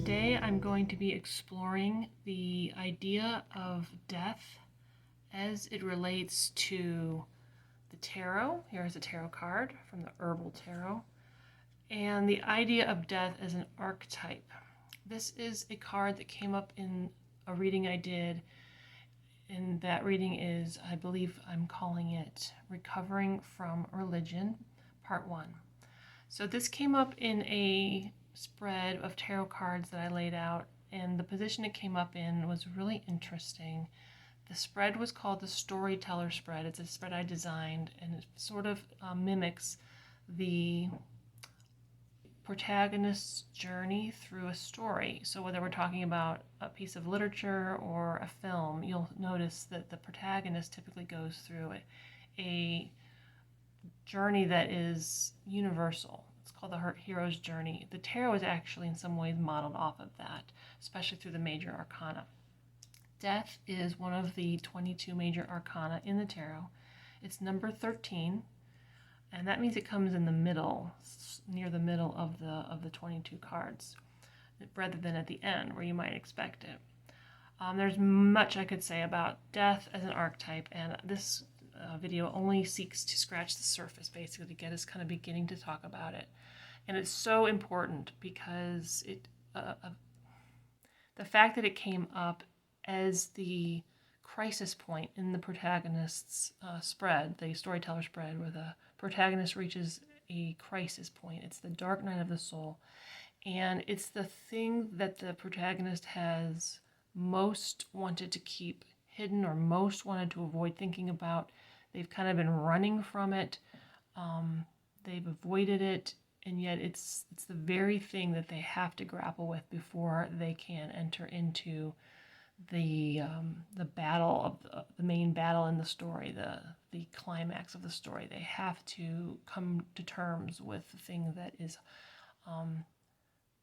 Today I'm going to be exploring the idea of death as it relates to the tarot. Here's a tarot card from the Herbal tarot. And the idea of death as an archetype. This is a card that came up in a reading I did. And that reading is, I believe I'm calling it Recovering from Religion, Part 1. So this came up in a spread of tarot cards that I laid out, and the position it came up in was really interesting. The spread was called the Storyteller spread. It's a spread I designed, and it sort of mimics the protagonist's journey through a story. So whether we're talking about a piece of literature or a film, you'll notice that the protagonist typically goes through a journey that is universal. It's called the hero's journey. The tarot is actually in some ways modeled off of that, especially through the major arcana. Death is one of the 22 major arcana in the tarot. It's number 13, and that means it comes in the middle, near the middle of the 22 cards, rather than at the end where you might expect it. There's much I could say about death as an archetype, and this video only seeks to scratch the surface, basically, to get us kind of beginning to talk about it. And it's so important because the fact that it came up as the crisis point in the protagonist's spread, the storyteller spread, where the protagonist reaches a crisis point. It's the dark night of the soul, and it's the thing that the protagonist has most wanted to keep hidden or most wanted to avoid thinking about. They've kind of been running from it. They've avoided it, and yet it's the very thing that they have to grapple with before they can enter into the battle of the main battle in the story, the climax of the story. They have to come to terms with the thing that is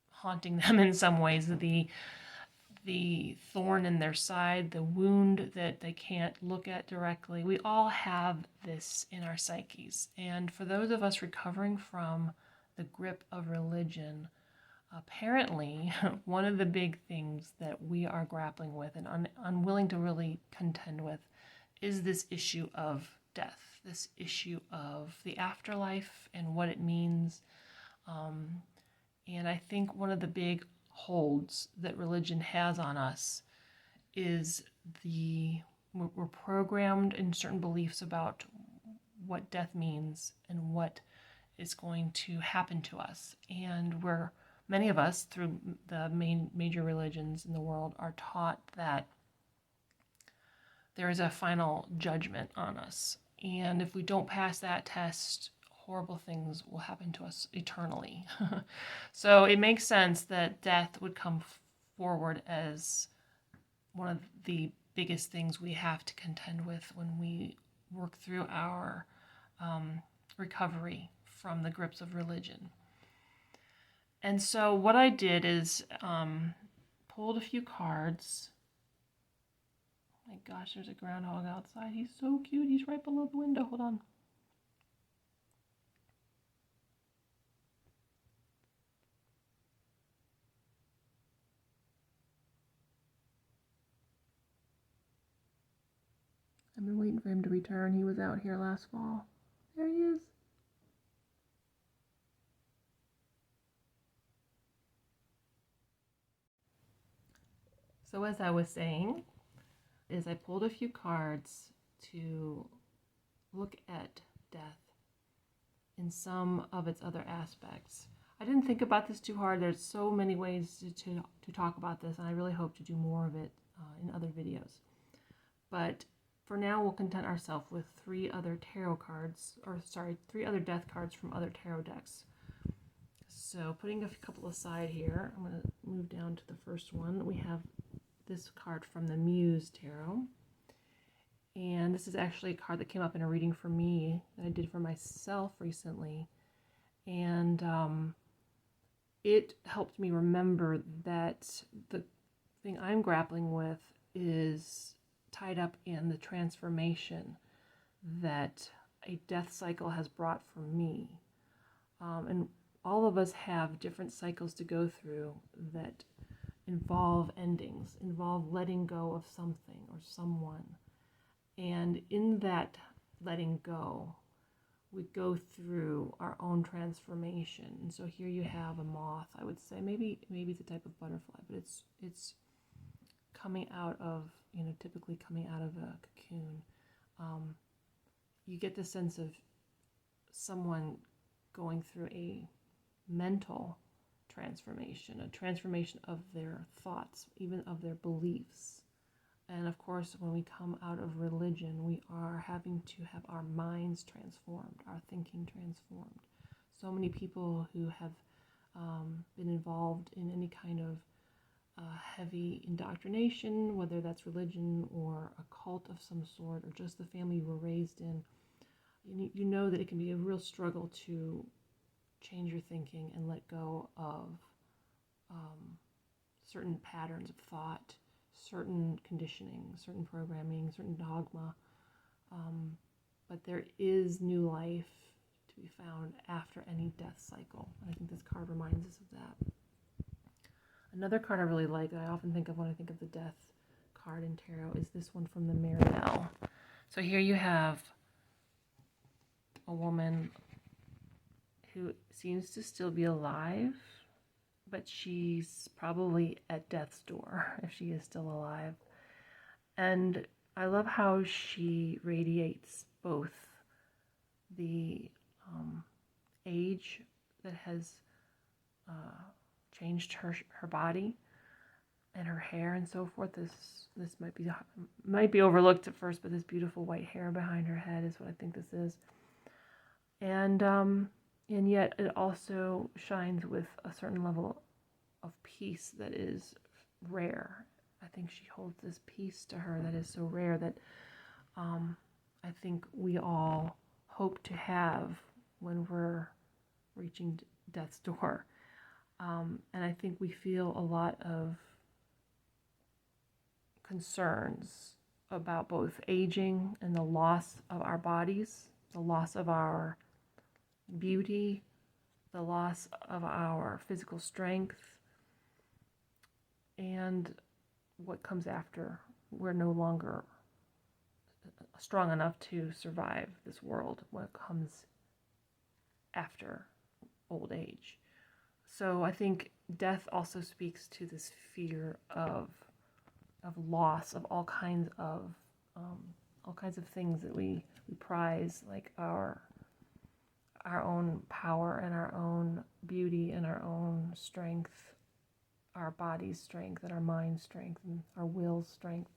haunting them in some ways, the thorn in their side, the wound that they can't look at directly. We all have this in our psyches. And for those of us recovering from the grip of religion, apparently one of the big things that we are grappling with and unwilling to really contend with is this issue of death, this issue of the afterlife and what it means. And I think one of the big holds that religion has on us is we're programmed in certain beliefs about what death means and what is going to happen to us. And many of us, through the major religions in the world, are taught that there is a final judgment on us. And if we don't pass that test, horrible things will happen to us eternally. So it makes sense that death would come forward as one of the biggest things we have to contend with when we work through our recovery from the grips of religion. And so what I did is pulled a few cards. Oh my gosh, there's a groundhog outside. He's so cute. He's right below the window. Hold on. I've been waiting for him to return. He was out here last fall. There he is. So as I was saying, is I pulled a few cards to look at death in some of its other aspects. I didn't think about this too hard. There's so many ways to talk about this, and I really hope to do more of it in other videos. But for now, we'll content ourselves with three other death cards from other tarot decks. So putting a couple aside here, I'm going to move down to the first one. We have this card from the Muse tarot. And this is actually a card that came up in a reading for me that I did for myself recently. And it helped me remember that the thing I'm grappling with is tied up in the transformation that a death cycle has brought for me. And all of us have different cycles to go through that involve endings, involve letting go of something or someone. And in that letting go, we go through our own transformation. And so here you have a moth, I would say, maybe it's a type of butterfly, but it's coming out of, typically coming out of a cocoon. You get the sense of someone going through a mental transformation, a transformation of their thoughts, even of their beliefs. And of course, when we come out of religion, we are having to have our minds transformed, our thinking transformed. So many people who have been involved in any kind of heavy indoctrination, whether that's religion or a cult of some sort, or just the family you were raised in, you know that it can be a real struggle to change your thinking and let go of certain patterns of thought, certain conditioning, certain programming, certain dogma. But there is new life to be found after any death cycle. And I think this card reminds us of that. Another card I really like that I often think of when I think of the death card in tarot is this one from the Marielle. So here you have a woman who seems to still be alive, but she's probably at death's door if she is still alive. And I love how she radiates both the age that has changed her body and her hair and so forth. This might be overlooked at first, but this beautiful white hair behind her head is what I think this is. And yet it also shines with a certain level of peace that is rare. I think she holds this peace to her that is so rare that I think we all hope to have when we're reaching death's door. And I think we feel a lot of concerns about both aging and the loss of our bodies, the loss of our beauty, the loss of our physical strength, and what comes after. We're no longer strong enough to survive this world, what comes after old age. So I think death also speaks to this fear of loss of all kinds of things that we prize, like our own power and our own beauty and our own strength, our body's strength and our mind's strength and our will's strength.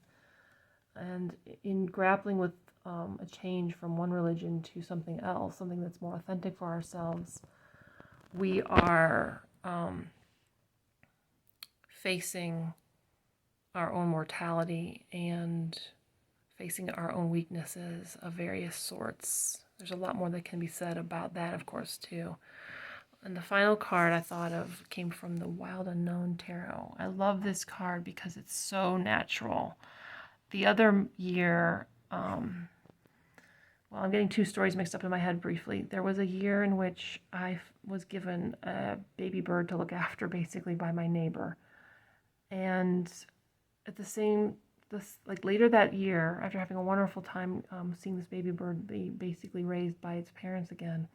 And in grappling with a change from one religion to something else, something that's more authentic for ourselves, we are facing our own mortality and facing our own weaknesses of various sorts. There's a lot more that can be said about that, of course, too. And the final card I thought of came from the Wild Unknown Tarot. I love this card because it's so natural. The other year, I'm getting two stories mixed up in my head briefly. There was a year in which I was given a baby bird to look after, basically, by my neighbor. And at later that year, after having a wonderful time seeing this baby bird be basically raised by its parents again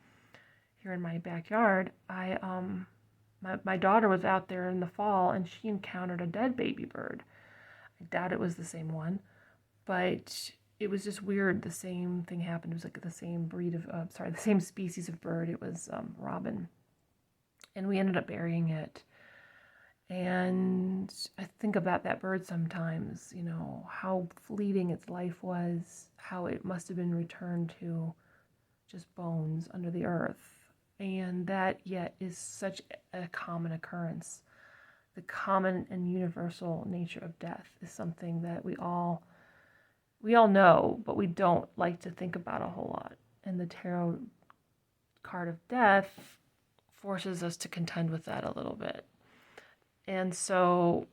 here in my backyard, my daughter was out there in the fall and she encountered a dead baby bird. I doubt it was the same one, but it was just weird. The same thing happened. It was like the same the same species of bird. It was robin, and we ended up burying it. And I think about that bird sometimes, how fleeting its life was, how it must have been returned to just bones under the earth. And that yet is such a common occurrence. The common and universal nature of death is something that we all know, but we don't like to think about a whole lot. And the tarot card of death forces us to contend with that a little bit. And so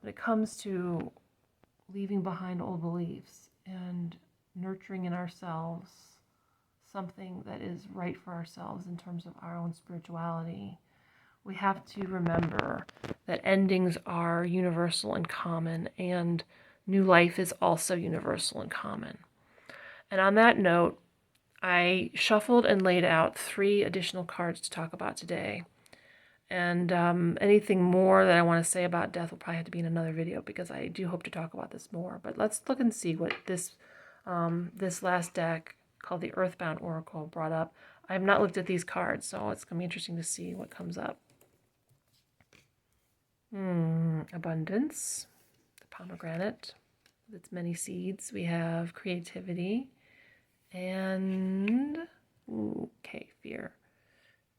when it comes to leaving behind old beliefs and nurturing in ourselves something that is right for ourselves in terms of our own spirituality, we have to remember that endings are universal and common, and new life is also universal and common. And on that note, I shuffled and laid out 3 additional cards to talk about today. And anything more that I want to say about death will probably have to be in another video, because I do hope to talk about this more. But let's look and see what this last deck, called the Earthbound Oracle, brought up. I have not looked at these cards, so it's going to be interesting to see what comes up. Abundance, the pomegranate with its many seeds. We have creativity, and fear.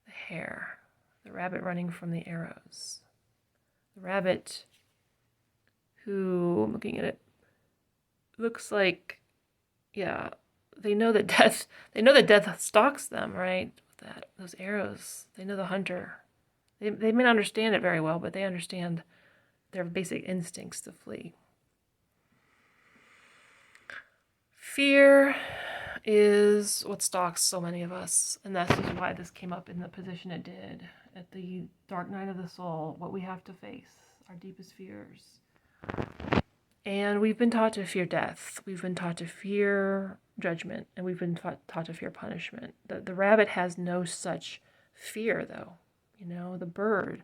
The hare, the rabbit running from the arrows. The rabbit, who, I'm looking at it, looks like, yeah, they know that death stalks them, right? Those arrows, they know the hunter. They may not understand it very well, but they understand their basic instincts to flee. Fear is what stalks so many of us, and that's just why this came up in the position it did at the dark night of the soul, what we have to face, our deepest fears. And we've been taught to fear death. We've been taught to fear judgment, and we've been taught to fear punishment. The rabbit has no such fear, though. You know, the bird,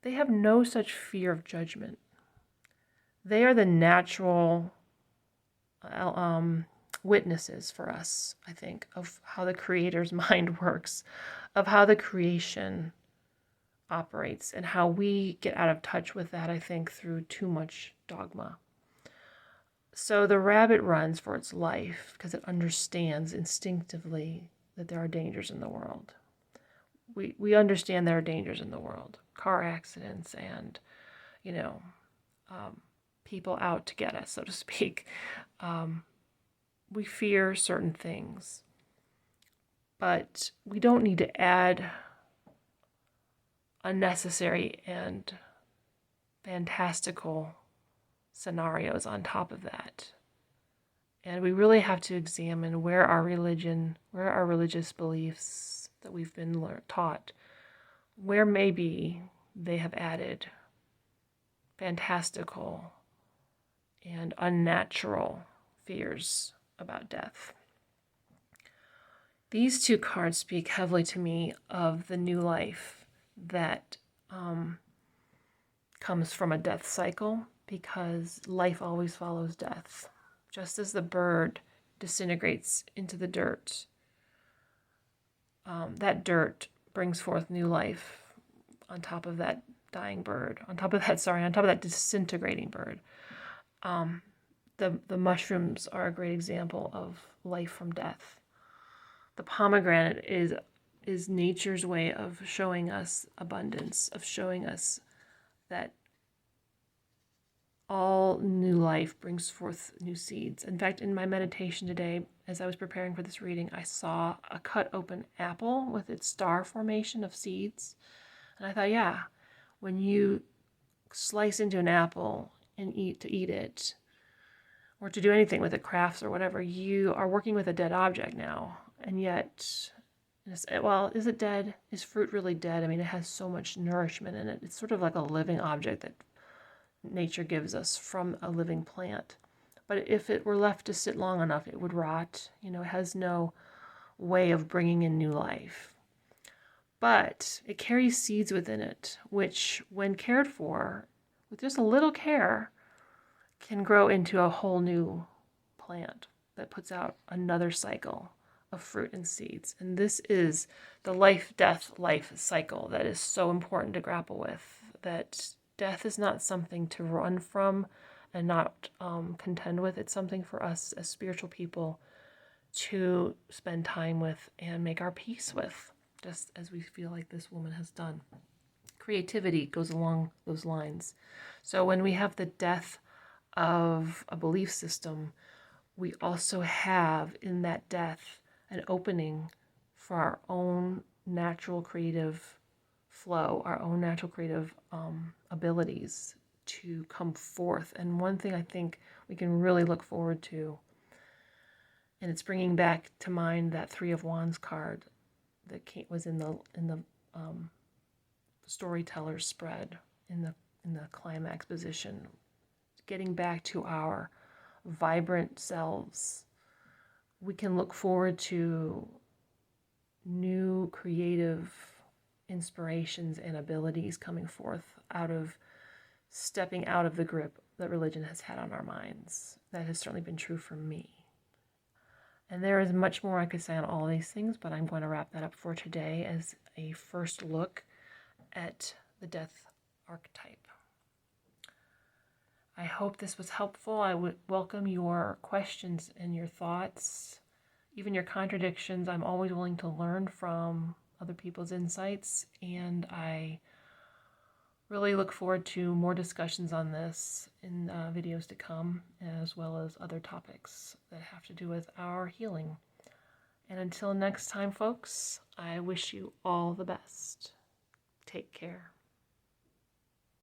they have no such fear of judgment. They are the natural witnesses for us, I think, of how the Creator's mind works, of how the creation operates, and how we get out of touch with that, I think, through too much dogma. So the rabbit runs for its life because it understands instinctively that there are dangers in the world. We understand there are dangers in the world, car accidents and, people out to get us, so to speak. We fear certain things, but we don't need to add unnecessary and fantastical scenarios on top of that. And we really have to examine where our religious beliefs that we've been taught, where maybe they have added fantastical and unnatural fears about death. These 2 cards speak heavily to me of the new life that comes from a death cycle, because life always follows death. Just as the bird disintegrates into the dirt, that dirt brings forth new life on top of that dying bird, on top of that disintegrating bird. The mushrooms are a great example of life from death. The pomegranate is nature's way of showing us abundance, of showing us that all new life brings forth new seeds. In fact, in my meditation today, as I was preparing for this reading, I saw a cut open apple with its star formation of seeds. And I thought, yeah, when you slice into an apple and eat it, or to do anything with it, crafts or whatever, you are working with a dead object now. And yet, well, is it dead? Is fruit really dead? I mean, it has so much nourishment in it. It's sort of like a living object that nature gives us from a living plant. But if it were left to sit long enough, it would rot. It has no way of bringing in new life. But it carries seeds within it, which, when cared for, with just a little care, can grow into a whole new plant that puts out another cycle of fruit and seeds. And this is the life-death-life cycle that is so important to grapple with, that death is not something to run from and not contend with. It's something for us as spiritual people to spend time with and make our peace with, just as we feel like this woman has done. Creativity goes along those lines. So when we have the death of a belief system, we also have in that death an opening for our own natural creative flow, our own natural creative abilities to come forth. And one thing I think we can really look forward to, and it's bringing back to mind that 3 of Wands card that was in the storytellers spread in the climax position, getting back to our vibrant selves, we can look forward to new creative inspirations and abilities coming forth out of stepping out of the grip that religion has had on our minds. That has certainly been true for me. And there is much more I could say on all these things, but I'm going to wrap that up for today as a first look at the death archetype. I hope this was helpful. I would welcome your questions and your thoughts, even your contradictions. I'm always willing to learn from other people's insights, and I really look forward to more discussions on this in videos to come, as well as other topics that have to do with our healing. And until next time, folks, I wish you all the best. Take care.